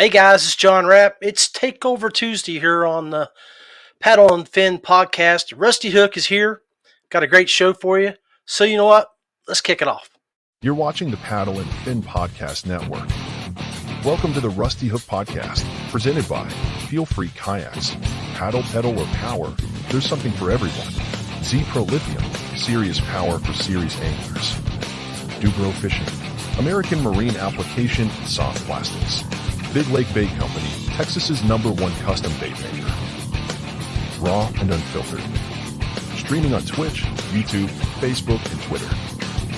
Hey guys, it's John Rapp. It's Takeover Tuesday here on the Paddle and Fin podcast. Rusty Hook is here. Got a great show for you. So you know what? Let's kick it off. You're watching the Paddle and Fin Podcast Network. Welcome to the Rusty Hook Podcast, presented by Feelfree Kayaks. Paddle, pedal, or power, there's something for everyone. ZPRO Lithium, serious power for serious anglers. DuBro Fishing, American marine application soft plastics. Big Lake Bait Company, Texas's #1 custom bait maker. Raw and unfiltered. Streaming on Twitch, YouTube, Facebook, and Twitter.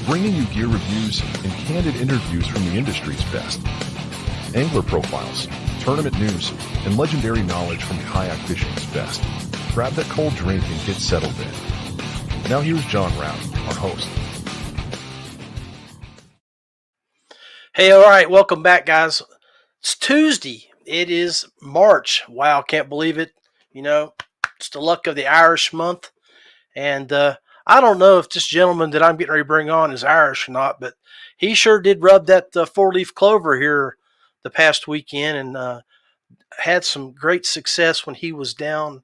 Bringing you gear reviews and candid interviews from the industry's best. Angler profiles, tournament news, and legendary knowledge from kayak fishing's best. Grab that cold drink and get settled in. Now here's John Rapp, our host. Hey, all right, welcome back, guys. It's Tuesday. It is March. Wow, can't believe it. You know, it's the luck of the Irish month. And I don't know if this gentleman that I'm getting ready to bring on is Irish or not, but he sure did rub that four-leaf clover here the past weekend and had some great success when he was down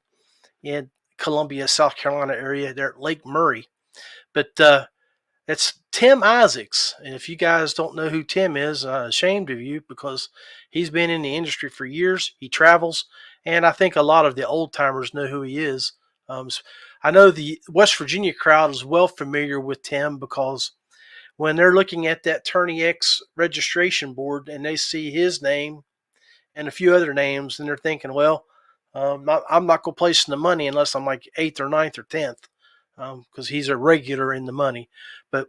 in Columbia, South Carolina area there at Lake Murray. But it's Tim Isaacs. And if you guys don't know who Tim is, I'm ashamed of you because he's been in the industry for years. He travels, and I think a lot of the old timers know who he is. I know the West Virginia crowd is well familiar with Tim because when they're looking at that Tourney X registration board and they see his name and a few other names, and they're thinking, well, I'm not going to place in the money unless I'm like 8th or 9th or 10th because he's a regular in the money. But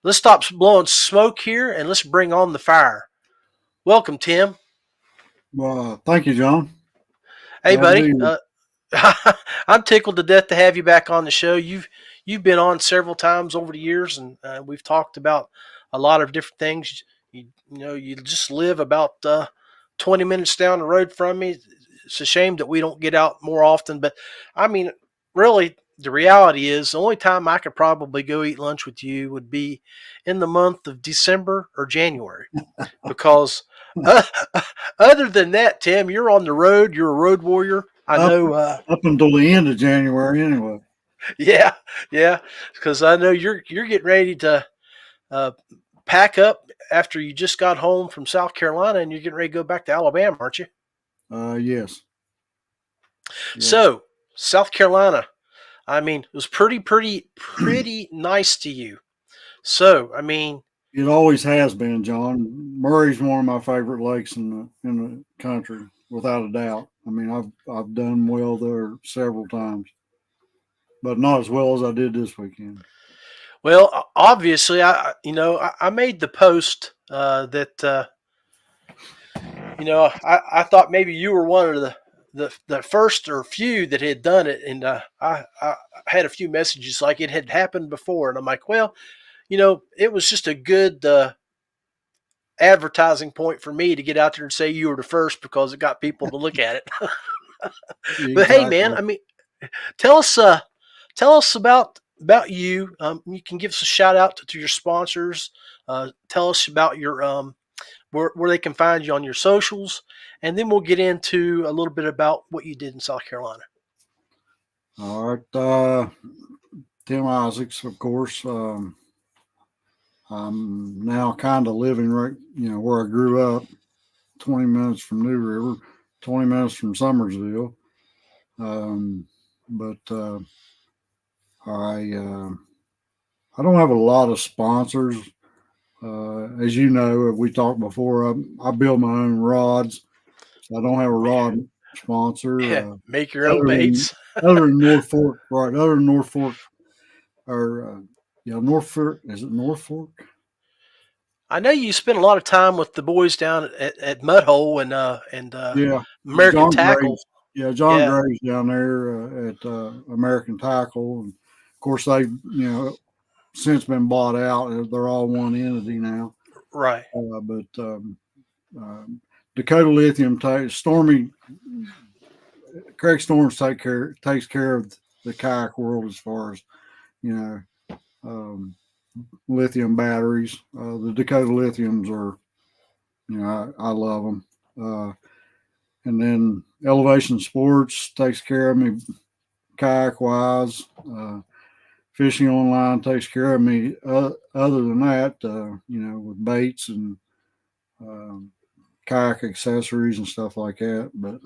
let's stop blowing smoke here and let's bring on the fire. Welcome, Tim. Well, thank you, John. Hey, buddy. I'm tickled to death to have you back on the show. You've been on several times over the years, and we've talked about a lot of different things. You just live about 20 minutes down the road from me. It's a shame that we don't get out more often, but I mean, really, the reality is the only time I could probably go eat lunch with you would be in the month of December or January, because other than that, Tim, you're on the road. You're a road warrior. I know up until the end of January, anyway. Yeah, because I know you're getting ready to pack up after you just got home from South Carolina, and you're getting ready to go back to Alabama, aren't you? Yes. So South Carolina, I mean, it was pretty nice to you. So I mean, it always has been, John. Murray's one of my favorite lakes in the country, without a doubt. I mean, I've done well there several times, but not as well as I did this weekend. Well, obviously, I made the post that I thought maybe you were one of the first or few that had done it, and I had a few messages like it had happened before, and I'm like, well, it was just a good advertising point for me to get out there and say you were the first because it got people to look at it. Exactly. But hey, man, I mean, tell us about you. You can give us a shout out to your sponsors. Tell us about your where they can find you on your socials, and then we'll get into a little bit about what you did in South Carolina. All right, Tim Isaacs, of course. I'm now kind of living right, where I grew up, 20 minutes from New River, 20 minutes from Summersville. But I don't have a lot of sponsors. As you know, we talked before, I build my own rods. So I don't have a rod sponsor. Yeah, make your own baits. Other than North Fork, right? Other than North Fork, or North Fork. Is it North Fork? I know you spent a lot of time with the boys down at Mudhole and American John Tackle. Graves. John Graves down there at American Tackle, and of course they've since been bought out. They're all one entity now, right? But Dakota Lithium Craig Storms takes care of the kayak world as far as lithium batteries. The Dakota Lithiums are, I love them. And then Elevation Sports takes care of me kayak wise. Fishing Online takes care of me. Other than that, with baits and kayak accessories and stuff like that. But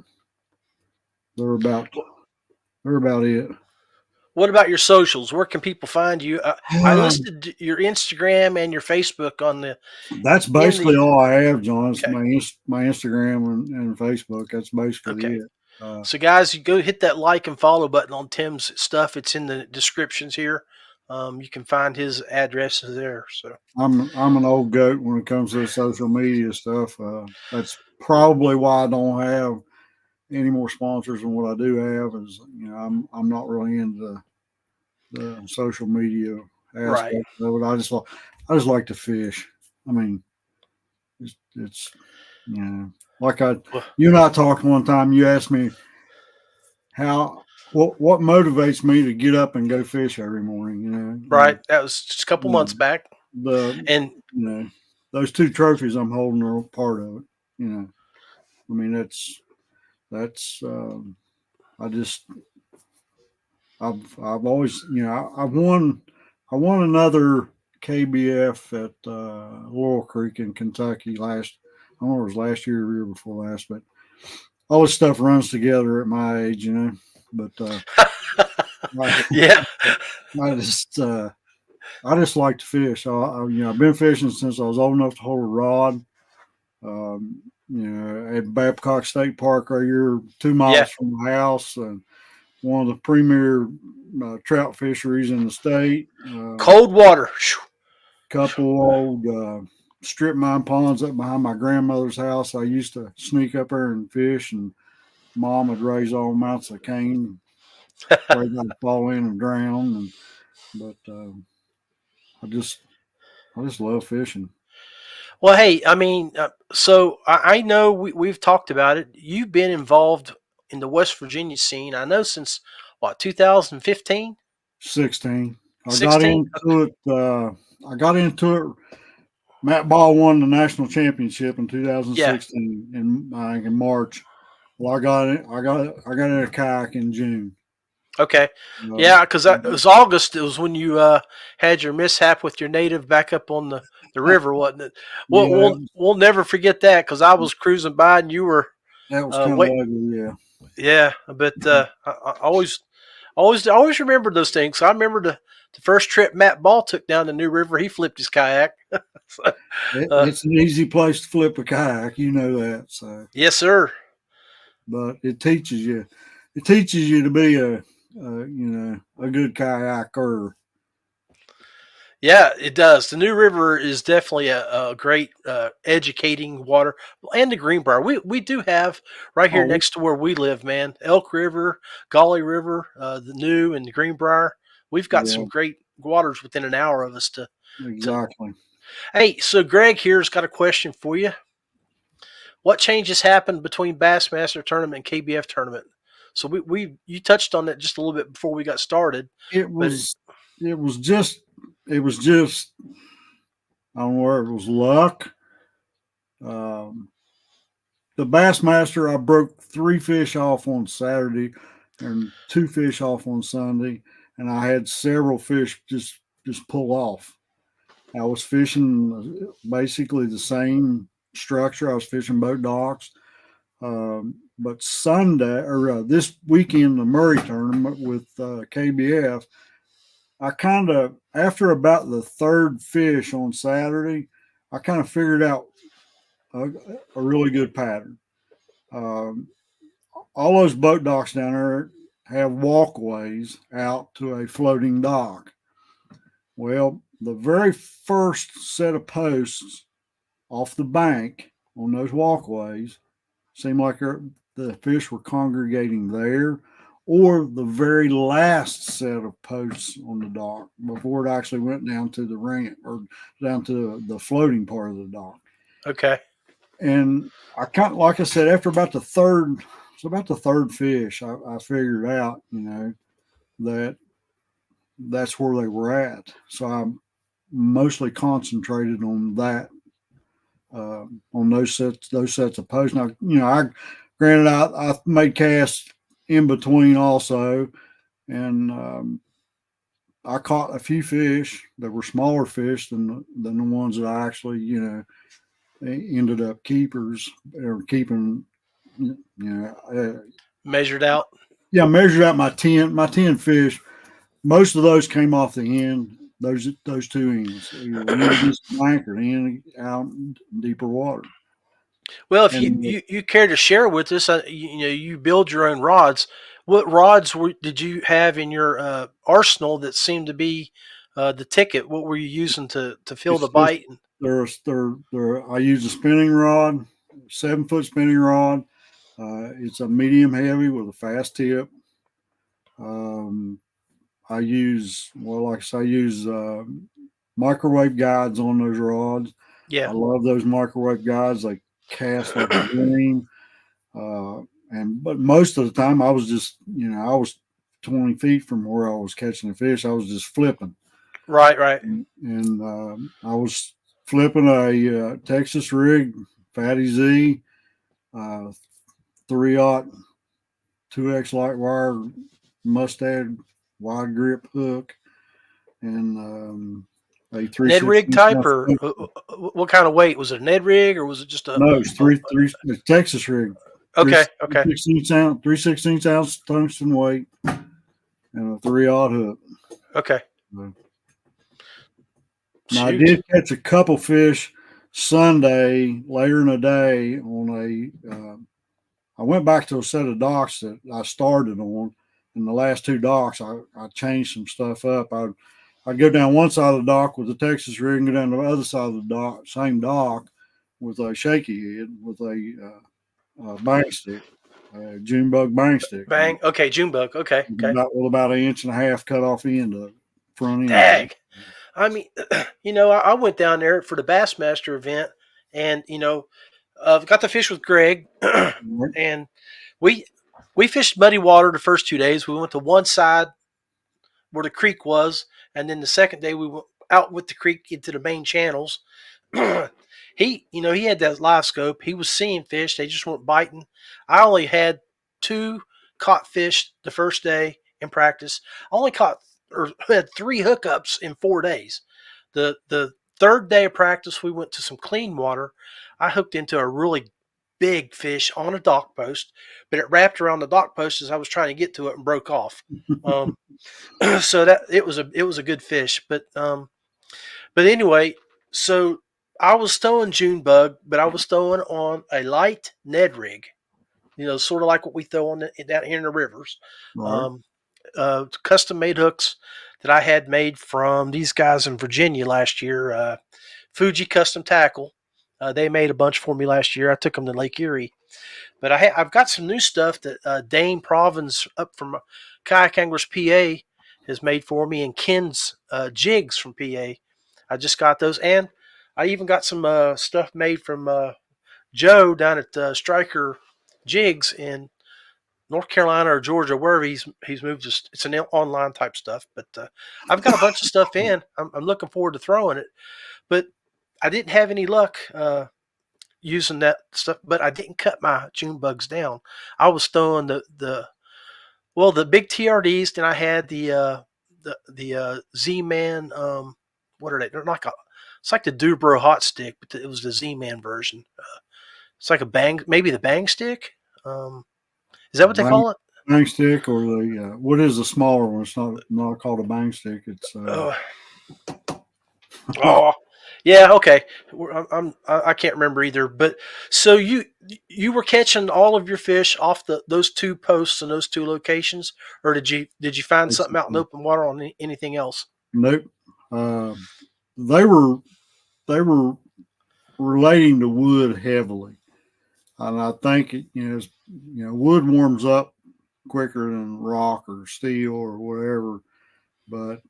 they're about it. What about your socials? Where can people find you? I listed your Instagram and your Facebook on the. That's basically all I have, John. It's Okay. my Instagram and Facebook. That's basically it. So, guys, you go hit that like and follow button on Tim's stuff. It's in the descriptions here. You can find his addresses there. So I'm an old goat when it comes to the social media stuff. That's probably why I don't have any more sponsors than what I do have. Is I'm not really into the social media aspect of it. I just like to fish. I mean, it's like you and I talked one time. You asked me what motivates me to get up and go fish every morning. Right. That was just a couple months back. Those two trophies I'm holding are part of it. I mean that's I've always I won another KBF at Laurel Creek in Kentucky I don't know if it was last year or the year before last, but all this stuff runs together at my age, but yeah, I just like to fish. I've been fishing since I was old enough to hold a rod. At Babcock State Park right here, 2 miles from the house, and one of the premier trout fisheries in the state. Cold water. Couple old strip mine ponds up behind my grandmother's house. I used to sneak up there and fish, and Mom would raise all amounts of cane, afraid I'd fall in and drown. But I just love fishing. Well, hey, I mean, so I know we've talked about it. You've been involved in the West Virginia scene, I know, since, 2015? 16. I got into it. Matt Ball won the national championship in 2016 in March. Well, I got in a kayak in June. Okay. Yeah, because it was August. It was when you had your mishap with your native back up on the river, wasn't it? We'll never forget that, because I was cruising by and you were. That was kind of ugly, yeah. Yeah, but I always remember those things. So I remember the first trip Matt Ball took down the New River. He flipped his kayak. It's an easy place to flip a kayak, you know that. So yes, sir. But it teaches you to be a good kayaker. Yeah, it does. The New River is definitely a great educating water, and the Greenbrier. We do have right here next to where we live, man. Elk River, Gauley River, the New and the Greenbrier. We've got some great waters within an hour of us to. Exactly. Hey, so Greg here's got a question for you. What changes happened between Bassmaster Tournament and KBF Tournament? So you touched on that just a little bit before we got started. It was just I don't know where it was luck. The Bassmaster, I broke 3 fish off on Saturday and 2 fish off on Sunday, and I had several fish just pull off. I was fishing basically the same structure. I was fishing boat docks. But Sunday or this weekend, the Murray tournament with KBF, I kind of, after about the 3rd fish on Saturday, I kind of figured out a really good pattern. All those boat docks down there have walkways out to a floating dock. Well, the very first set of posts off the bank on those walkways seemed like the fish were congregating there, or the very last set of posts on the dock before it actually went down to the ramp or down to the floating part of the dock. Okay. And I kind of, like I said, after about the third fish, I figured out, that's where they were at. So I mostly concentrated on that on those sets of posts. Now, granted, I made casts in between also, and I caught a few fish that were smaller fish than the ones that I actually, ended up keeping. Measured out. Yeah, I measured out my 10 fish. Most of those came off the end. Those two ends, just blank or in out in deeper water. Well, if you care to share with us, you build your own rods. What rods did you have in your arsenal that seemed to be the ticket? What were you using to fill the bite? I use a spinning rod, 7-foot spinning rod. It's a medium heavy with a fast tip. I use microwave guides on those rods. Yeah, I love those microwave guides. They cast like a dream. But most of the time I was just, I was 20 feet from where I was catching the fish. I was just flipping. Right. And I was flipping a Texas rig, Fatty Z, 3/0 2X light wire mustad wide grip hook, and a Ned rig type, or what kind of weight was it? A Ned rig, or was it just a? No, it's three Texas rig. Okay. 3/16 ounce tungsten weight, and a 3/0 hook. Okay. Now, I did catch a couple fish Sunday later in the day on I went back to a set of docks that I started on. In the last 2 docks, I changed some stuff up. I'd go down one side of the dock with the Texas rig and go down the other side of the dock, same dock, with a shaky head with a bang stick, June bug bang stick. Bang. Okay, June bug. Okay. About 1.5 inches cut off the end of the front end. Dang. I mean, I went down there for the Bassmaster event, and got to fish with Greg, and we fished muddy water the first 2 days. We went to one side where the creek was, and then the second day we went out with the creek into the main channels. He had that live scope. He was seeing fish. They just weren't biting. I only had 2 caught fish the first day in practice. I only had 3 hookups in 4 days. The third day of practice, we went to some clean water. I hooked into a really big fish on a dock post, but it wrapped around the dock post as I was trying to get to it and broke off. So that it was a good fish, but anyway, so I was throwing June bug, but I was throwing on a light Ned rig, sort of like what we throw on down here in the rivers. Right. Custom made hooks that I had made from these guys in Virginia last year, Fuji Custom Tackle. They made a bunch for me last year. I took them to Lake Erie. But I've got some new stuff that Dane Provins up from Kayak Anglers PA has made for me, and Ken's jigs from PA. I just got those, and I even got some stuff made from Joe down at Striker Jigs in North Carolina or Georgia, wherever he's moved. It's an online type stuff, but I've got a bunch of stuff in. I'm looking forward to throwing it, but I didn't have any luck using that stuff. But I didn't cut my June bugs down. I was throwing the big TRDs. Then I had the Z-Man. What are they? They're it's like the DuBro hot stick, but it was the Z-Man version. It's like maybe the bang stick. Is that what they call it? Bang stick, or what is the smaller one? It's not called a bang stick. It's yeah, okay. I can't remember either. But so you were catching all of your fish off those 2 posts and those 2 locations, or did you find something out in open water on anything else? Nope. They were relating to wood heavily. And I think wood warms up quicker than rock or steel or whatever, but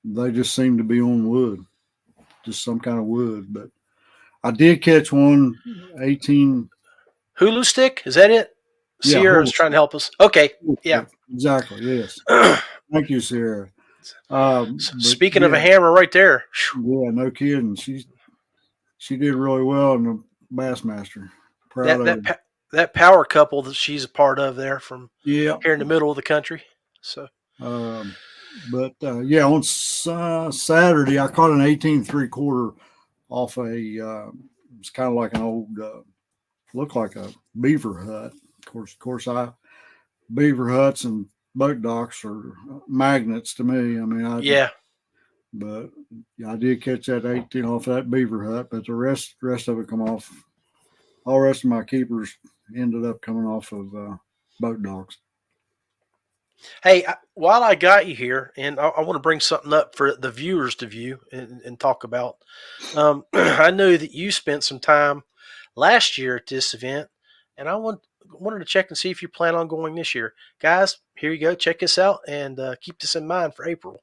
they just seem to be on wood, just some kind of wood. But I did catch one 18 Hulu stick. Is that it? Yeah, Sierra's trying to help us. Okay, yeah, exactly. Yes, thank you, Sierra. Speaking of a hammer, right there. Yeah, no kidding. she did really well in the Bassmaster. Proud That of her. that power couple that she's a part of there from Yeah. here in the middle of the country. So Yeah, on Saturday I caught an 18 3/4 off it's kind of like an old, looked like a beaver hut. Of course, beaver huts and boat docks are magnets to me. I mean, but I did catch that 18 off that beaver hut, but the rest of it come off. All the rest of my keepers ended up coming off of boat docks. hey, while I got you here, and I want to bring something up for the viewers to view and talk about. I know that you spent some time last year at this event, and I wanted to check and see if you plan on going this year. Guys, here you go. Check this out and keep this in mind for April.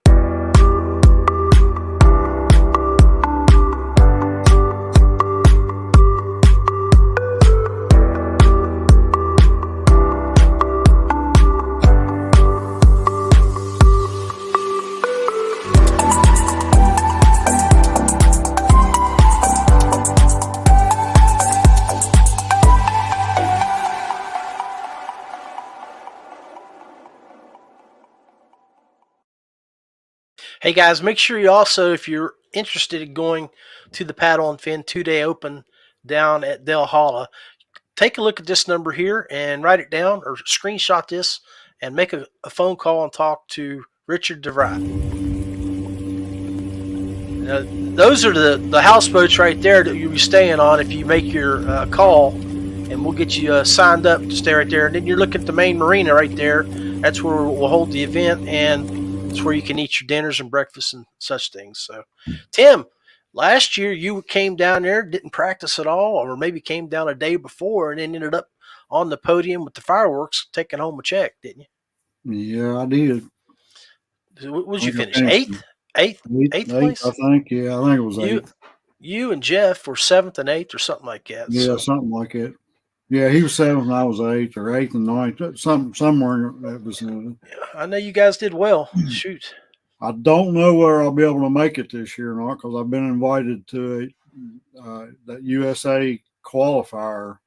Hey guys, make sure you also, if you're interested in going to the Paddle and Fin 2-day open down at Del Holla, take a look at this number here and write it down or screenshot this and make a phone call and talk to Richard DeVry. Those are the houseboats right there that you'll be staying on if you make your call, and we'll get you signed up to stay right there. And then you're looking at the main marina right there. That's where we'll hold the event, and it's where you can eat your dinners and breakfast and such things. So, Tim, last year you came down there, didn't practice at all, or maybe came down a day before and then ended up on the podium with the fireworks, taking home a check, didn't you? Yeah, I did. What was you finish? Eighth place? I think. Yeah, I think it was eighth. You and Jeff were 7th and 8th or something like that. Yeah, something like it. Yeah, he was 7th and I was 8th, or 8th and 9th, somewhere in that vicinity. I know you guys did well. Shoot. I don't know whether I'll be able to make it this year or not, because I've been invited to that USA qualifier,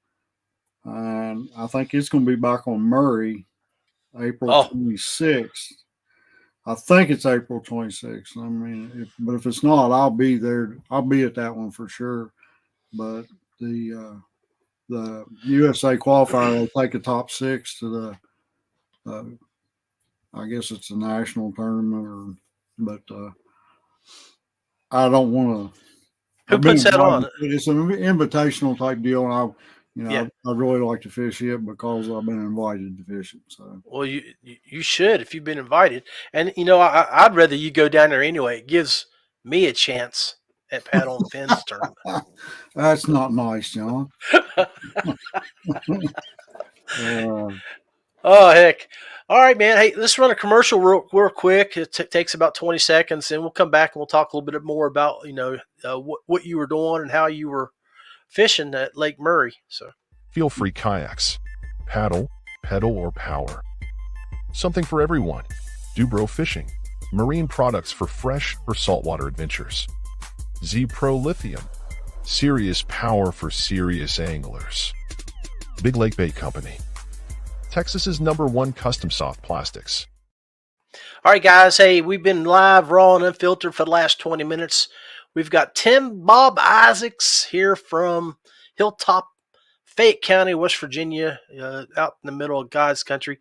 and I think it's going to be back on Murray, April 26th. I think it's April 26th. I mean, but if it's not, I'll be there. I'll be at that one for sure. But the USA qualifier will take a top 6 to the I guess it's a national tournament, but I don't want to. Who puts that on? It's an invitational type deal, and I really like to fish it because I've been invited to fish it. So, well, you should if you've been invited, and I'd rather you go down there anyway. It gives me a chance at Paddle and Fins tournament. That's not nice, John. Oh heck! All right, man. Hey, let's run a commercial real quick. It takes about 20 seconds, and we'll come back and we'll talk a little bit more about what you were doing and how you were fishing at Lake Murray. So, Feelfree Kayaks, paddle, pedal, or power. Something for everyone. DuBro Fishing, marine products for fresh or saltwater adventures. ZPRO Lithium, serious power for serious anglers. Big Lake Bait Company, Texas's #1 custom soft plastics. All right, guys. Hey, we've been live, raw, and unfiltered for the last 20 minutes. We've got Tim Bob Isaacs here from Hilltop, Fayette County, West Virginia, out in the middle of God's country.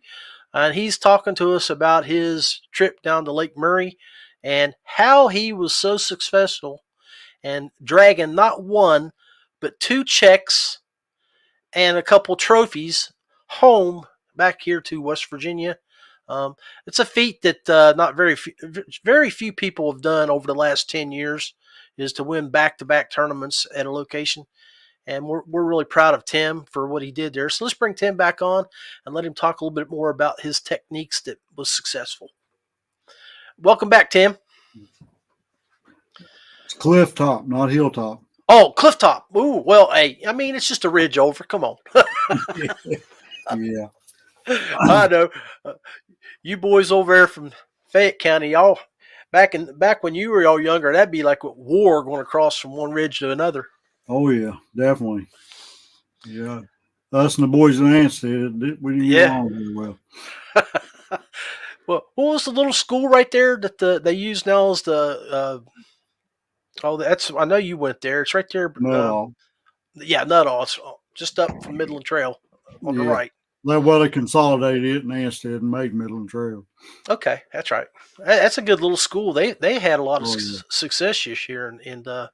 And he's talking to us about his trip down to Lake Murray and how he was so successful and dragging not one, but 2 checks and a couple trophies home back here to West Virginia. It's a feat that not very few people have done over the last 10 years, is to win back-to-back tournaments at a location. And we're really proud of Tim for what he did there. So let's bring Tim back on and let him talk a little bit more about his techniques that was successful. Welcome back, Tim. It's cliff top, not hilltop. Oh, cliff top. Ooh, well, hey, I mean, it's just a ridge over. Come on. Yeah. I know. You boys over there from Fayette County, y'all, back when you were all younger, that'd be like a war going across from one ridge to another. Oh yeah, definitely. Yeah, us and the boys in Ansted, we didn't get Yeah. along very well. Well, what was the little school right there that they use now as the? That's I know you went there. It's right there. Not all. Yeah, Nuttall. It's just up from Midland Trail on the Yeah. right. Well, they consolidated it in Ansted and made Midland Trail. Okay, that's right. That's a good little school. They had a lot of Oh yeah, success this year in yeah.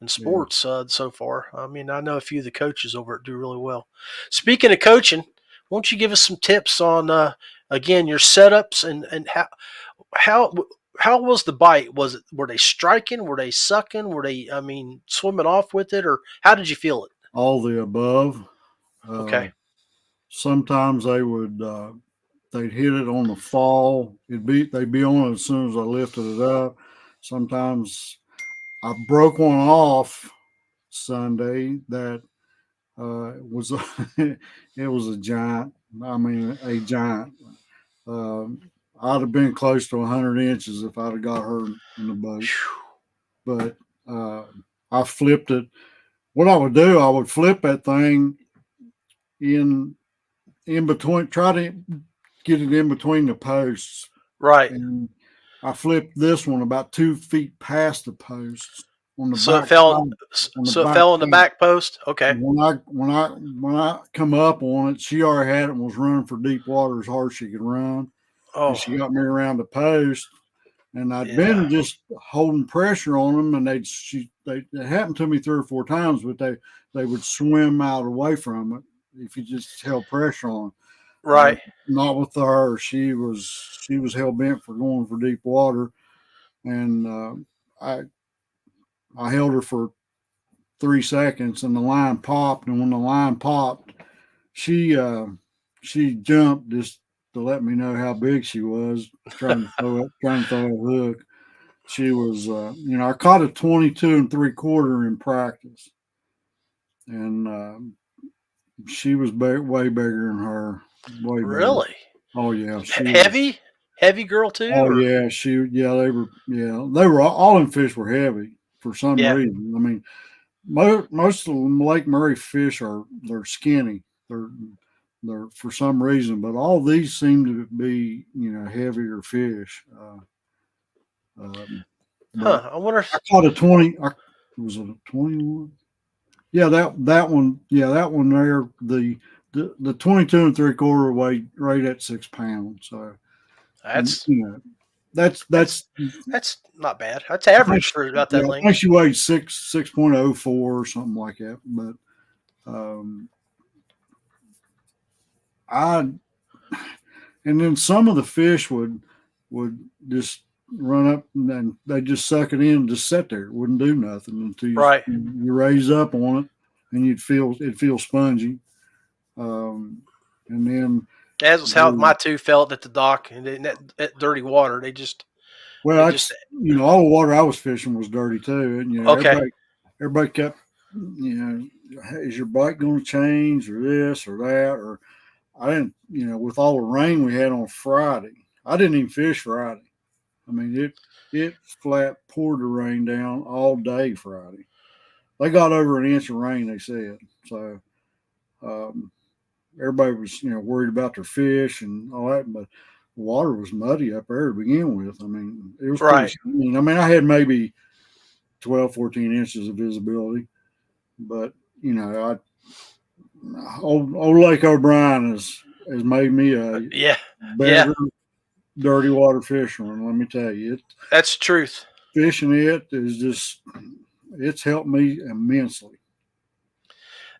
sports so far. I mean, I know a few of the coaches over it do really well. Speaking of coaching, won't you give us some tips on again your setups and how how was the bite? Were they striking? Were they sucking? Were they swimming off with it, or how did you feel it? All the above. Uh, Okay, sometimes they'd hit it on the fall. They'd be on it as soon as I lifted it up. Sometimes I broke one off Sunday that was it was a giant. I mean, a giant. Um, I'd have been close to 100 inches if I'd have got her in the boat. But uh, I flipped it. What I would do, I would flip that thing in between, try to get it in between the posts, right. and I flipped this one about 2 feet past the posts on the So it back fell. side, on the So it back fell on the side. back post. Okay. When I come up on it, she already had it and was running for deep water as hard as she could run, and Oh, she got me around the post. And I'd yeah. been just holding pressure on them, and it happened to me 3 or 4 times, but they would swim out away from it if you just held pressure on them. Right. Not with her. She was hell bent for going for deep water, and I I held her for 3 seconds, and the line popped. And when the line popped, she she jumped just to let me know how big she was, trying to throw a hook. She was, I caught a 22 3/4 in practice, and she was way bigger than her, way bigger. Really? Oh yeah, she was. Heavy? Heavy girl too? Oh Or yeah, they were all them fish were heavy for some yeah. reason. I mean, most of the Lake Murray fish they're skinny. They're for some reason, but all these seem to be heavier fish. But Huh. I wonder. I caught a 20. Was it a 21? Yeah, that one. Yeah, that one there. The 22 3/4 weighed right at 6 pounds. So, and That's that's that's that's not bad. That's average for about yeah, that I length. think she weighed 6.04 or something like that. But um, I and then some of the fish would just run up and they just suck it in and just sit there. It wouldn't do nothing until Right. you raise up on it, and it'd feel spongy. And then That was how my two felt at the dock and in that dirty water. They just that's all the water I was fishing was dirty too, and okay. everybody kept is your bite going to change or this or that, or I didn't, with all the rain we had on Friday, I didn't even fish Friday. I mean, it flat poured the rain down all day Friday. They got over an inch of rain, they said. So everybody was, worried about their fish and all that, but the water was muddy up there to begin with. I mean, it was Right. pretty. I had maybe 12, 14 inches of visibility, but old Lake O'Brien has made me a Yeah. better dirty water fisherman. Let me tell you, That's the truth. fishing it is just it's helped me immensely.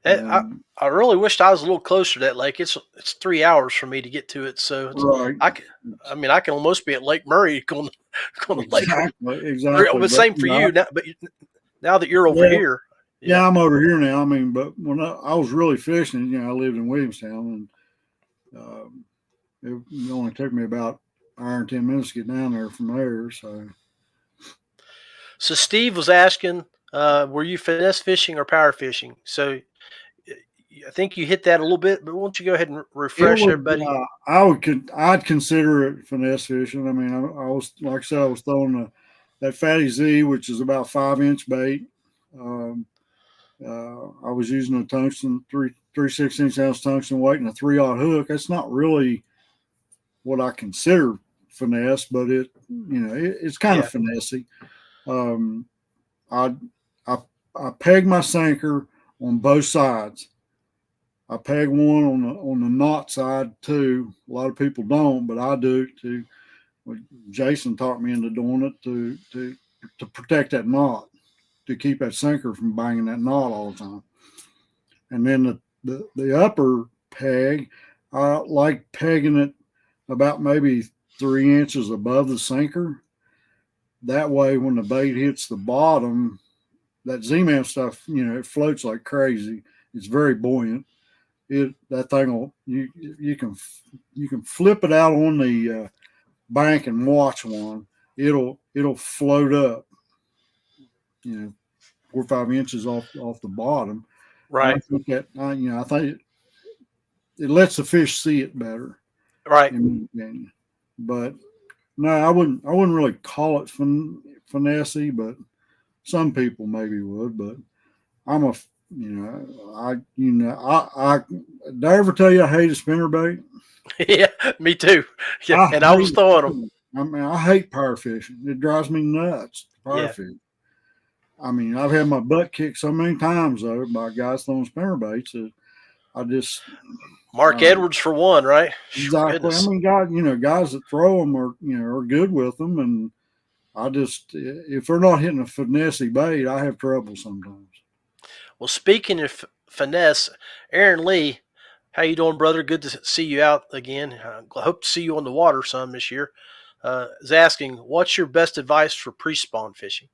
I really wished I was a little closer to that lake. It's 3 hours for me to get to it, so Right. I can almost be at Lake Murray going to Lake. Exactly. But same for you now. But now that you're over here, yeah, I'm over here now. I mean, but when I was really fishing, I lived in Williamstown, and it only took me about an hour and 10 minutes to get down there from there. So Steve was asking, were you finesse fishing or power fishing? So I think you hit that a little bit, but why don't you go ahead and refresh everybody? I'd consider it finesse fishing. I mean, I was, like I said, I was throwing that Fatty Z, which is about 5-inch bait. I was using a tungsten 3/16 tungsten weight and a 3/0 hook. That's not really what I consider finesse, but it's kind of finessey. I peg my sinker on both sides. I peg one on the knot side too. A lot of people don't, but I do too. Jason taught me into doing it to protect that knot, to keep that sinker from banging that knot all the time. And then the upper peg, I like pegging it about maybe 3 inches above the sinker. That way, when the bait hits the bottom, that Z-Man stuff, it floats like crazy. It's very buoyant. That thing will you can flip it out on the bank and watch one. It'll float up, 4 or 5 inches off the bottom. Right. And I think I think it lets the fish see it better. Right. But no, I wouldn't really call it finessey, but some people maybe would. But I'm a did I ever tell you I hate a spinnerbait? Yeah, me too. Yeah, I was throwing them. I mean, I hate power fishing. It drives me nuts. Power fishing. I mean, I've had my butt kicked so many times though by guys throwing spinnerbaits that I just Mark Edwards for one, right? Exactly. Goodness. I mean, guys that throw them are good with them, and I just if they're not hitting a finessey bait, I have trouble sometimes. Well, speaking of finesse, Aaron Lee, how you doing, brother? Good to see you out again. I hope to see you on the water some this year. Is asking, what's your best advice for pre-spawn fishing?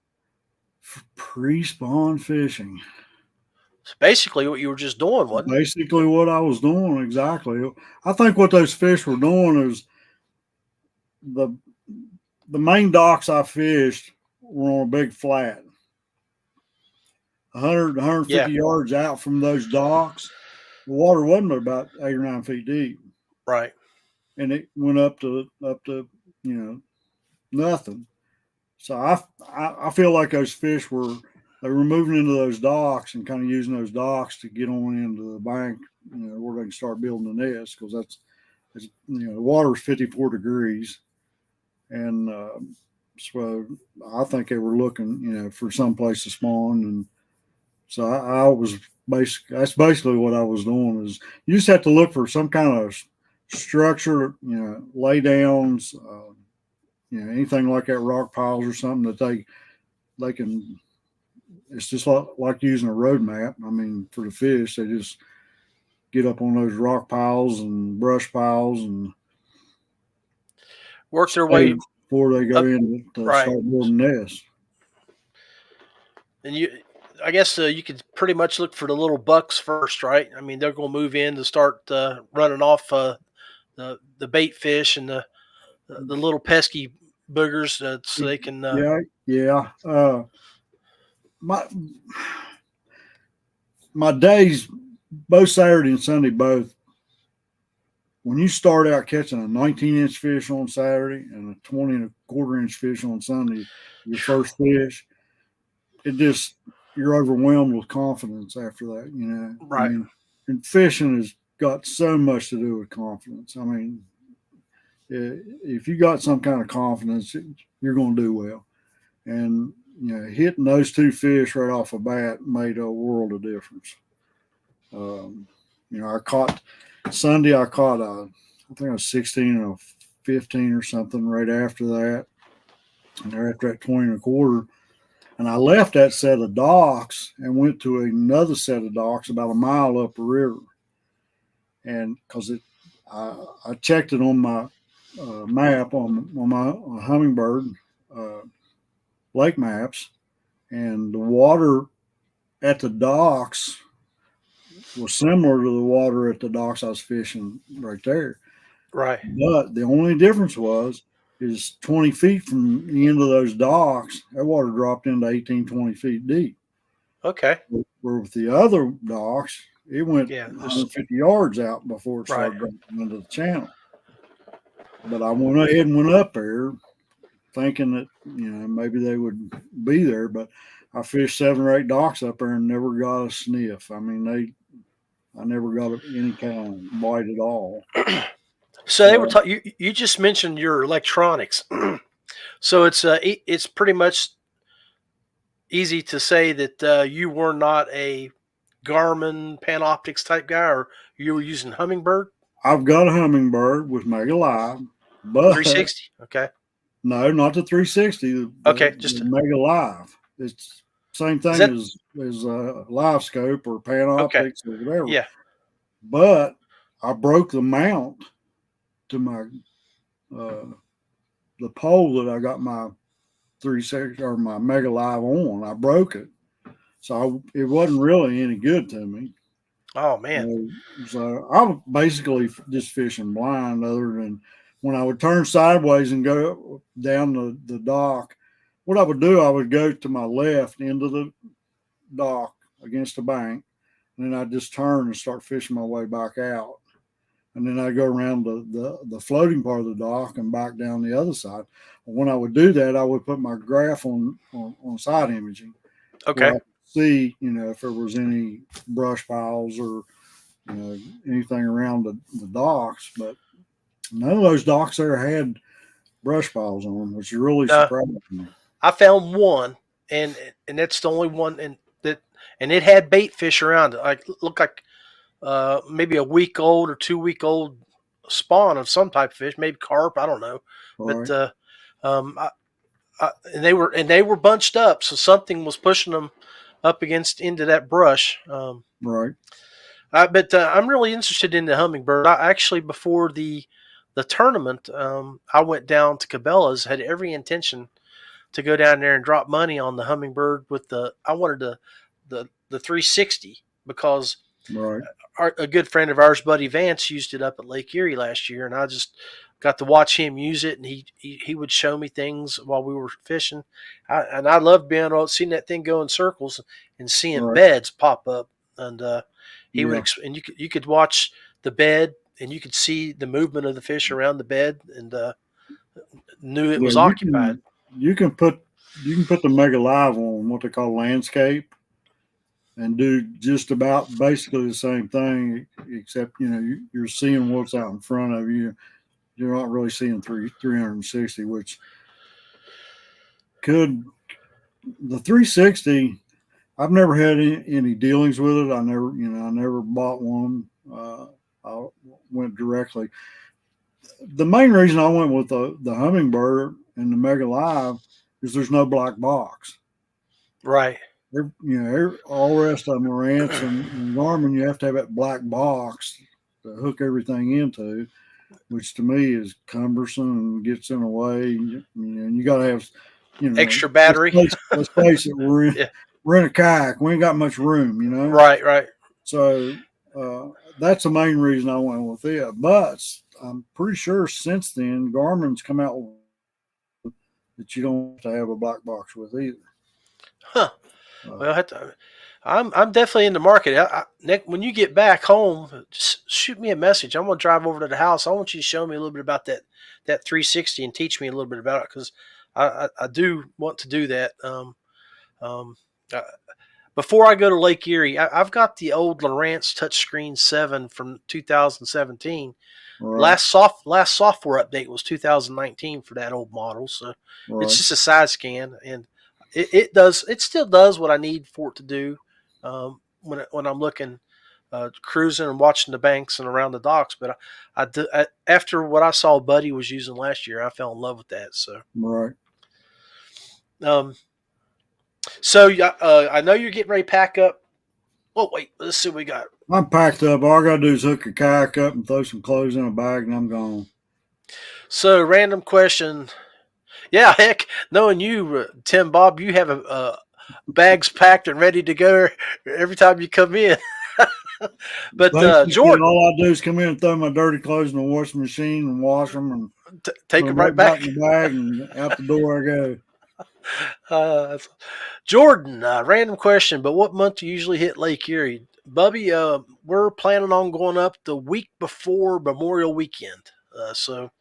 For pre-spawn fishing. It's basically what you were just doing, wasn't it? Basically what I was doing, exactly. I think what those fish were doing is the main docks I fished were on a big flat. 100, 150 yards out from those docks, the water wasn't about 8 or 9 feet deep. Right. And it went up to nothing. So I feel like those fish they were moving into those docks and kind of using those docks to get on into the bank, where they can start building the nest, because the water is 54 degrees. And so I think they were looking, for some place to spawn. And so I was that's basically what I was doing. Is you just have to look for some kind of structure, lay downs, anything like that, rock piles or something that they can. It's just like using a road map. I mean, for the fish, they just get up on those rock piles and brush piles and work their way before they go in to start building nests. And I guess you could pretty much look for the little bucks first, right? I mean, they're going to move in to start running off the bait fish and the little pesky boogers, so they can. My days, both Saturday and Sunday, both. When you start out catching a 19-inch fish on Saturday and a 20-and-a-quarter-inch fish on Sunday, your first fish, you're overwhelmed with confidence after that, Right. I mean, and fishing has got so much to do with confidence. I mean, if you got some kind of confidence, you're going to do well. And, hitting those two fish right off the bat made a world of difference. I caught Sunday, I think I was 16 and a 15 or something right after that. And after that 20-and-a-quarter. And I left that set of docks and went to another set of docks about a mile up the river. And because I checked it on my map on my Humminbird lake maps, and the water at the docks was similar to the water at the docks I was fishing right there. Right. But the only difference is 20 feet from the end of those docks, that water dropped into 18, 20 feet deep. Okay. Where with the other docks, it went 150 yards out before it started dropping into the channel. But I went ahead and went up there thinking that, maybe they would be there. But I fished 7 or 8 docks up there and never got a sniff. I mean, I never got any kind of bite at all. So they were you just mentioned your electronics. So it's pretty much easy to say that you were not a Garmin Panoptics type guy, or you were using Humminbird? I've got a Humminbird with Mega Live, but 360. Okay. no, not the 360. Okay, just the Mega Live. It's same thing as Live Scope or Panoptics or whatever. Yeah. But I broke the mount to my the pole that I got my 360 or my Mega Live on. I broke it, so it wasn't really any good to me. Oh man! So I was basically just fishing blind, other than when I would turn sideways and go down the dock. What I would do, I would go to my left into the dock against the bank, and then I'd just turn and start fishing my way back out. And then I'd go around the floating part of the dock and back down the other side. When I would do that, I would put my graph on side imaging. Okay. See, if there was any brush piles or anything around the docks, but none of those docks there had brush piles on them, which really surprised me. I found one, and that's the only one, and it had bait fish around it. Like looked like maybe a week old or 2 week old spawn of some type of fish, maybe carp. I don't know, Right. but and they were bunched up, so something was pushing them up into that brush. Right. But I'm really interested in the Humminbird. I actually, before the tournament, I went down to Cabela's, had every intention to go down there and drop money on the Humminbird I wanted the 360 because right. A good friend of ours, Buddy Vance, used it up at Lake Erie last year, and I just got to watch him use it, and he would show me things while we were fishing. I loved seeing that thing go in circles and seeing beds pop up. And he would, and you could watch the bed, and you could see the movement of the fish around the bed, and knew it was occupied. You can put the Mega Live on what they call landscape, and do just about basically the same thing, except you're seeing what's out in front of you. You're not really seeing 360, which the 360. I've never had any dealings with it. I never bought one. I went directly. The main reason I went with the Humminbird and the Mega Live is there's no black box. Right. All the rest of them are ants and Garmin. You have to have that black box to hook everything into, which to me is cumbersome and gets in the way. And you got to have, extra battery. Let's face it, we're in a kayak. We ain't got much room, Right. So that's the main reason I went with it. But I'm pretty sure since then Garmin's come out with that you don't have to have a black box with either. Huh. Well, I'm definitely in the market. Nick, when you get back home, just shoot me a message. I'm going to drive over to the house. I want you to show me a little bit about that 360 and teach me a little bit about it, because I do want to do that. Before I go to Lake Erie, I've got the old Lowrance Touchscreen 7 from 2017. Right. Last software update was 2019 for that old model. So it's just a side scan, and it still does what I need for it to do when I'm looking, cruising and watching the banks and around the docks. But after what I saw Buddy was using last year, I fell in love with that. So So I know you're getting ready to pack up. Oh wait, let's see what we got. I'm packed up. All I gotta do is hook a kayak up and throw some clothes in a bag, and I'm gone. So, random question. Yeah, heck, knowing you, Tim Bob, you have bags packed and ready to go every time you come in. But Jordan, all I do is come in and throw my dirty clothes in the washing machine and wash them and take them right back in the bag, and out the door I go. Jordan, random question, but what month do you usually hit Lake Erie? Bubby, we're planning on going up the week before Memorial Weekend. So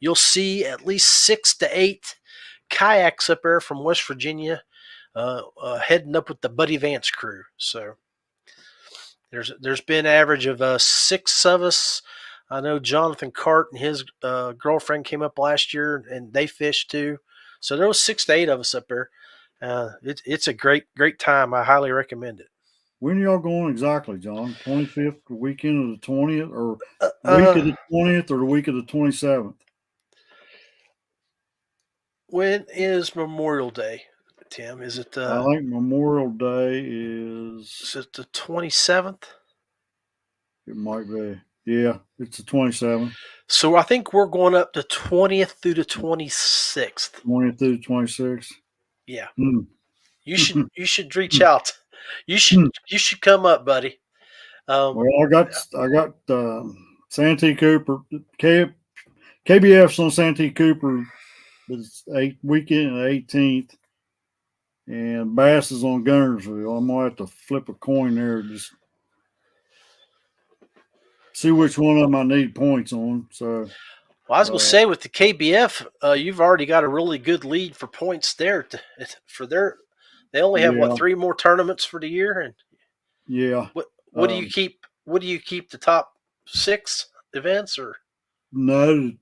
you'll see at least 6 to 8 kayaks up there from West Virginia. heading up with the Buddy Vance crew. So there's been an average of 6 of us. I know Jonathan Cart and his girlfriend came up last year, and they fished too. So there was 6 to 8 of us up there. It's a great time. I highly recommend it. When are y'all going exactly, John? 25th, the weekend of the 20th, or week of the 20th, or the week of the 27th? When is Memorial Day, Tim? Is it? I think Memorial Day is it the 27th? It might be. Yeah, it's the 27th. So I think we're going up the 20th through the 26th. 20th through the 26th. Yeah. Hmm. You should reach out. You should come up, buddy. Well, I got Santee Cooper, KBF's on Santee Cooper. It's weekend the 18th, and Bass is on Gunnersville. I'm gonna have to flip a coin there, just see which one of them I need points on. So, well, I was gonna say with the KBF, you've already got a really good lead for points there. They only have 3 more tournaments for the year, and what do you keep? What do you keep, the top 6 events, or no?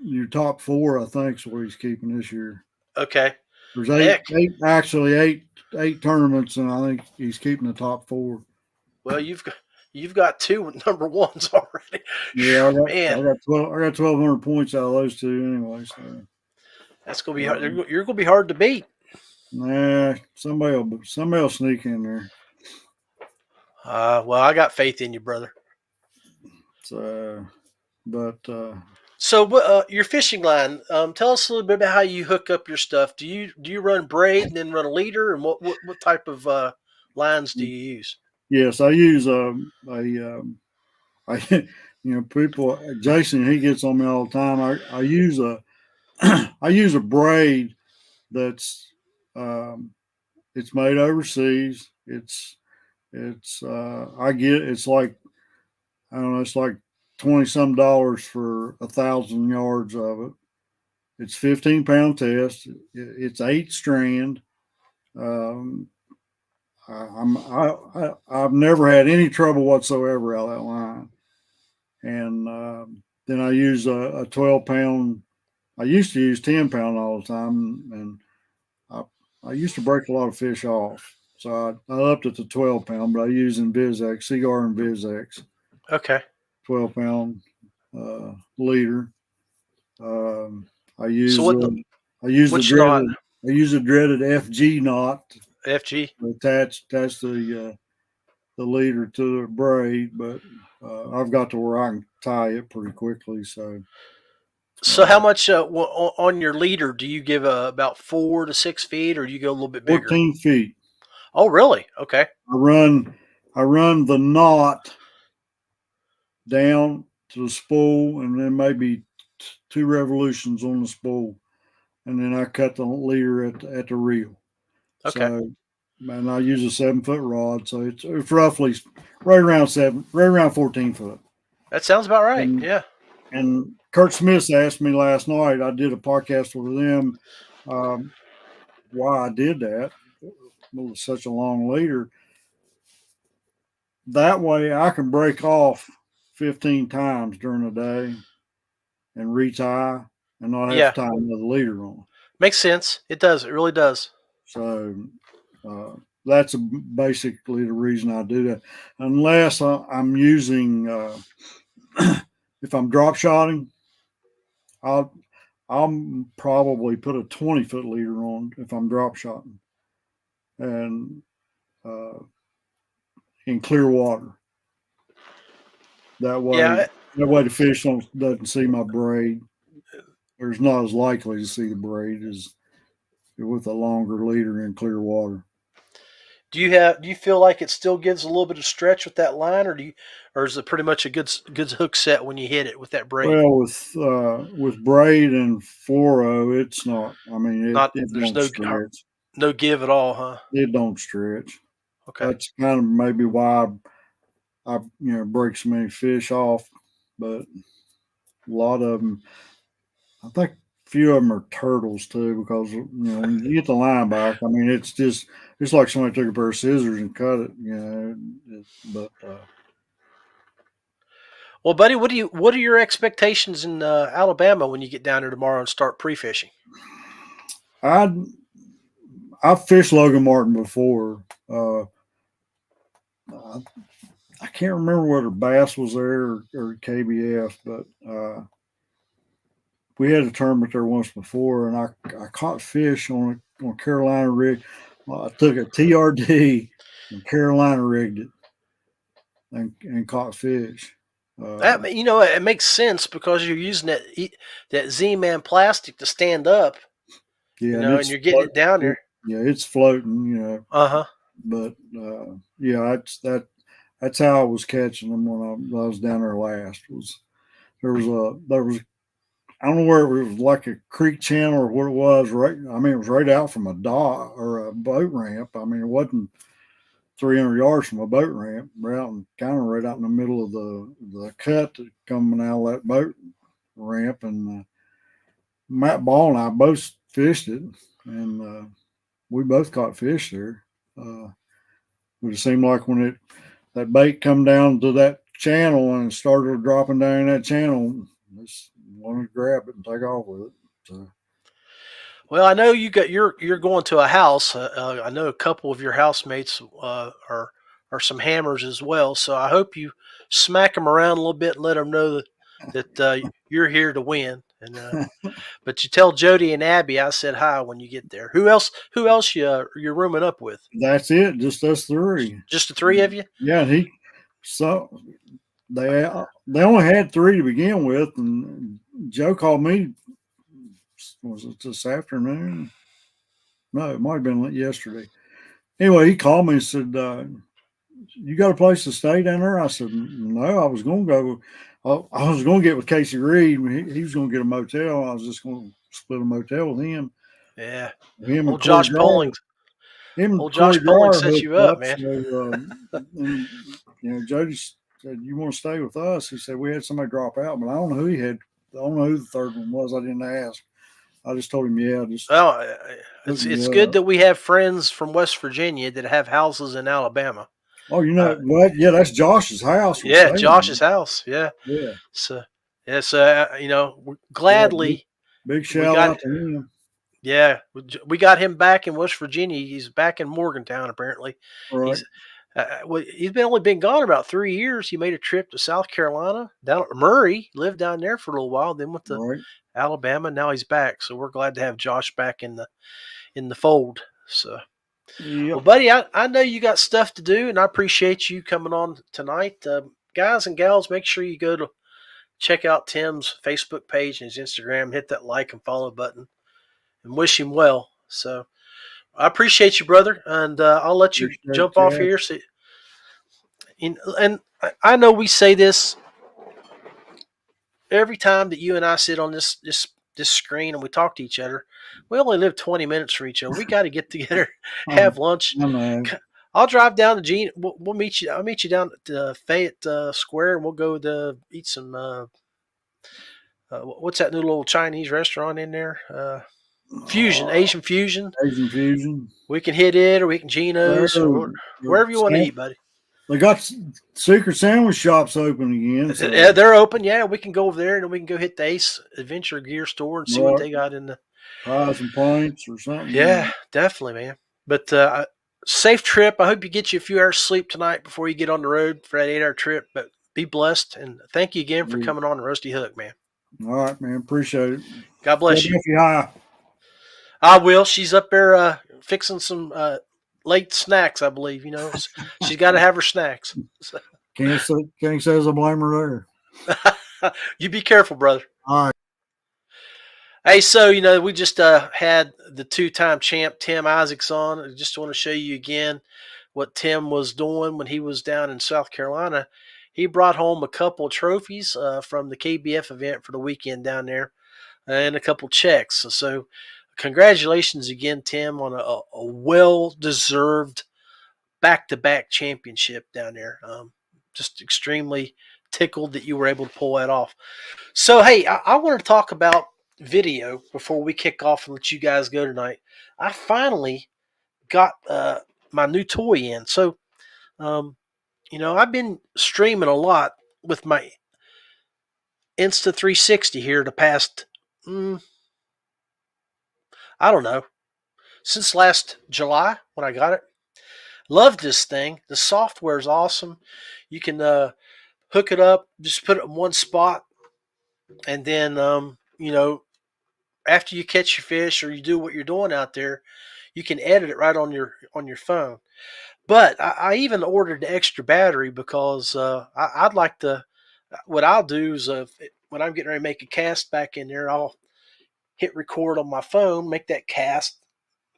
Your top 4, I think, is what he's keeping this year. Okay. There's eight tournaments, and I think he's keeping the top 4. Well, you've got 2 number 1s already. Yeah, I got 1,200 points out of those 2 anyway. So that's gonna be hard. You're gonna be hard to beat. Nah, somebody will sneak in there. Well, I got faith in you, brother. So, So, your fishing line. Tell us a little bit about how you hook up your stuff. Do you run braid and then run a leader, and what type of lines do you use? Yes, I use people. Jason, he gets on me all the time. I use a braid that's it's made overseas. It's like, I don't know, it's like $20-some for 1,000 yards of it. It's 15-pound test. It's 8 strand. I've never had any trouble whatsoever out of that line. And then I use a 12-pound. I used to use 10-pound all the time, and I used to break a lot of fish off. So I upped it to 12-pound, but I use Invisex, Cigar Invisex. Okay. 12-pound leader. I use the dreaded FG knot. FG. Attach the leader to the braid, but I've got to where I can tie it pretty quickly. So how much on your leader do you give? About 4 to 6 feet, or do you go a little bit bigger? 14 feet. Oh, really? Okay. I run the knot down to the spool, and then maybe 2 revolutions on the spool, and then I cut the leader at the reel. Okay. So, and I use a 7-foot rod, so it's roughly right around 14 foot. That sounds about right. Yeah. And Kurt Smith asked me last night. I did a podcast with them. Why I did that? With such a long leader. That way, I can break off 15 times during the day and retie and not have to tie another leader on. Makes sense. It does. It really does. So that's basically the reason I do that. Unless I'm using, if I'm drop shotting, I'll probably put a 20-foot leader on if I'm drop shotting, and in clear water. That way the fish doesn't see my braid. There's not as likely to see the braid as with a longer leader in clear water. Do you feel like it still gives a little bit of stretch with that line, or is it pretty much a good hook set when you hit it with that braid? Well, with braid and fluoro, it's not. I mean, there's don't stretch. No give at all, huh? It don't stretch. Okay. That's kind of maybe why I break so many fish off, but a lot of them, I think few of them are turtles too, because when you get the line back, I mean it's like somebody took a pair of scissors and cut it. But Well, buddy, what are your expectations in Alabama when you get down there tomorrow and start pre-fishing? I've fished Logan Martin before. I can't remember whether Bass was there or KBF, but we had a tournament there once before, and I caught fish on a Carolina rig. I took a TRD and Carolina rigged it and caught fish. It makes sense because you're using that Z-Man plastic to stand up. Yeah, and you're getting it down there. Yeah, it's floating. Uh-huh. But that's how I was catching them when I was down there last. There was I don't know where it was, like a creek channel or what it was. Right, I mean, it was right out from a dock or a boat ramp. I mean, it wasn't 300 yards from a boat ramp. We're out and kind of right out in the middle of the cut coming out of that boat ramp. And Matt Ball and I both fished it, and we both caught fish there. It seemed like when that bait come down to that channel and started dropping down that channel, just wanted to grab it and take off with it. So. Well, I know you're going to a house. I know a couple of your housemates are some hammers as well. So I hope you smack them around a little bit and let them know that you're here to win. And but you tell Jody and Abby I said hi when you get there. Who else you're rooming up with? That's it, just us three. Just the three of you? Yeah, they only had three to begin with, and Joe called me. Was it this afternoon? No, it might have been yesterday. Anyway, he called me and said, "You got a place to stay down there?" I said, "No, I was going to go. I was going to get with Casey Reed. He was going to get a motel. I was just going to split a motel with him." Yeah. Him old Josh Poling. Old Josh Poling set you up, man. So, Jody said, "You want to stay with us?" He said, "We had somebody drop out, but I don't know who he had. I don't know who the third one was. I didn't ask. I just told him, yeah." It's good that we have friends from West Virginia that have houses in Alabama. Oh, what? Yeah, that's Josh's house. Yeah, Josh's house. Yeah. Yeah. So, gladly. Big shout out to him. Yeah, we got him back in West Virginia. He's back in Morgantown, apparently. Right. He's only been gone about 3 years. He made a trip to South Carolina, down at Murray, lived down there for a little while, then went to Alabama. Now he's back. So we're glad to have Josh back in the fold. So, yep. Well, buddy, I know you got stuff to do, and I appreciate you coming on tonight. Guys and gals, make sure you go to check out Tim's Facebook page and his Instagram. Hit that like and follow button, and wish him well. So I appreciate you, brother, and I'll let you jump off here. So, and I know we say this every time that you and I sit on this screen and we talk to each other. We only live 20 minutes from each other. We got to get together, have lunch. I'll drive down to Gene. We'll meet you. I'll meet you down at the Fayette Square, and we'll go to eat some. What's that new little Chinese restaurant in there? Asian fusion. Asian fusion. We can hit it, or we can Geno's, or wherever you want to eat, buddy. They got secret sandwich shops open again. So. Yeah, they're open. Yeah, we can go over there, and then we can go hit the Ace Adventure Gear store and see what they got in the pies and pints or something. Yeah, definitely, man. But safe trip. I hope you get you a few hours sleep tonight before you get on the road for that 8-hour trip. But be blessed, and thank you again for coming on the Rusty Hook, man. All right, man. Appreciate it. God bless you. High. I will. She's up there fixing some late snacks, I believe. She's got to have her snacks. So. Can't say as a blame her there. You be careful, brother. All right. Hey, so, we just had the two-time champ Tim Isaacs on. I just want to show you again what Tim was doing when he was down in South Carolina. He brought home a couple of trophies from the KBF event for the weekend down there and a couple checks. So congratulations again, Tim, on a well-deserved back-to-back championship down there. Just extremely tickled that you were able to pull that off. So, hey, I want to talk about video before we kick off and let you guys go tonight. I finally got my new toy in. So, I've been streaming a lot with my Insta 360 here the past, I don't know, since last July when I got it. Love this thing. The software is awesome. You can hook it up, just put it in one spot, and then after you catch your fish or you do what you're doing out there, you can edit it right on your phone. But I even ordered the extra battery because I'd like to. What I'll do is when I'm getting ready to make a cast back in there, I'll hit record on my phone, make that cast,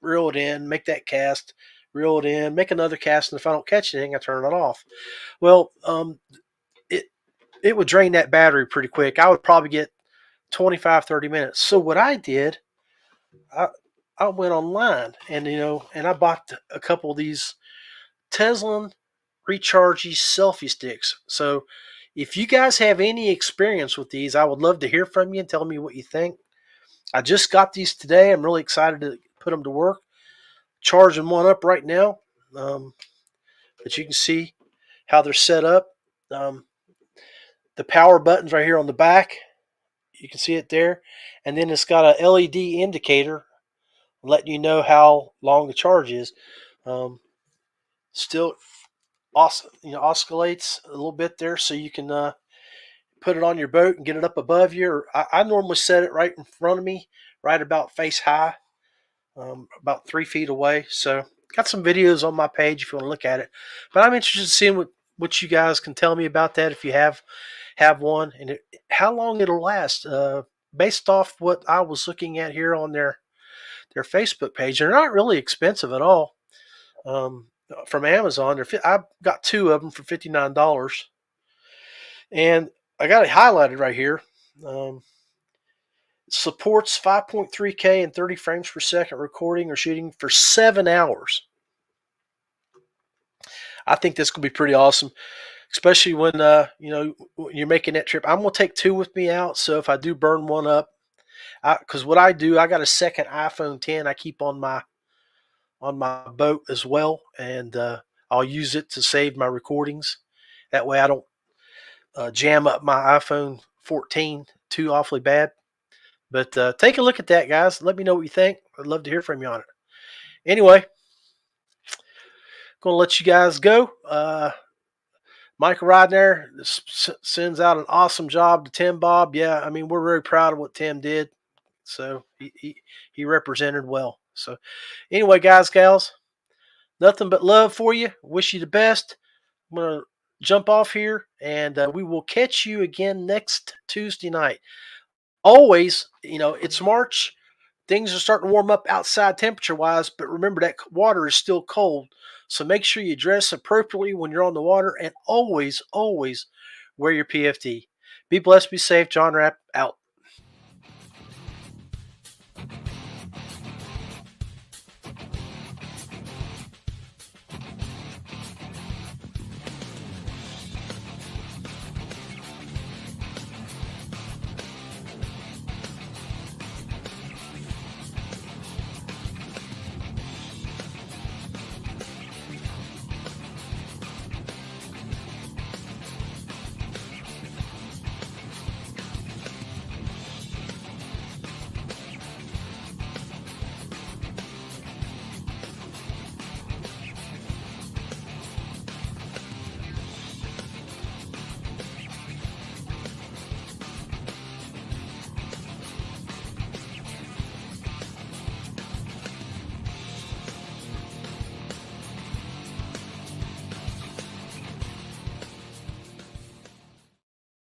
reel it in, make that cast, reel it in, make another cast, and if I don't catch anything, I turn it off. Well, it would drain that battery pretty quick. I would probably get 25, 30 minutes. So what I did, I went online and I bought a couple of these Tesla Rechargy selfie sticks. So if you guys have any experience with these, I would love to hear from you and tell me what you think. I just got these today. I'm really excited to put them to work. Charging one up right now. But you can see how they're set up. The power button's right here on the back. You can see it there. And then it's got a LED indicator letting you know how long the charge is. Still oscillates a little bit there, so you can put it on your boat and get it up above you. Or I normally set it right in front of me, right about face high, about 3 feet away. So got some videos on my page if you want to look at it. But I'm interested in seeing what you guys can tell me about that if you have one, and how long it'll last. Based off what I was looking at here on their Facebook page, they're not really expensive at all. From Amazon, I got 2 of them for $59, and I got it highlighted right here. Supports 5.3K and 30 frames per second recording or shooting for 7 hours. I think this could be pretty awesome, especially when you're making that trip. I'm gonna take 2 with me out, so if I do burn one up, because what I do, I got a second iPhone 10 I keep on my boat as well, and I'll use it to save my recordings. That way I don't jam up my iPhone 14 too awfully bad. But take a look at that, guys. Let me know what you think. I'd love to hear from you on it. Anyway, going to let you guys go. Michael Rodner sends out an awesome job to Tim Bob. Yeah, I mean, we're very proud of what Tim did. So he represented well. So anyway, guys, gals, nothing but love for you. Wish you the best. I'm going to jump off here, and we will catch you again next Tuesday night. Always, it's March. Things are starting to warm up outside temperature-wise, but remember that water is still cold. So make sure you dress appropriately when you're on the water, and always, always wear your PFD. Be blessed, be safe. John Rapp out.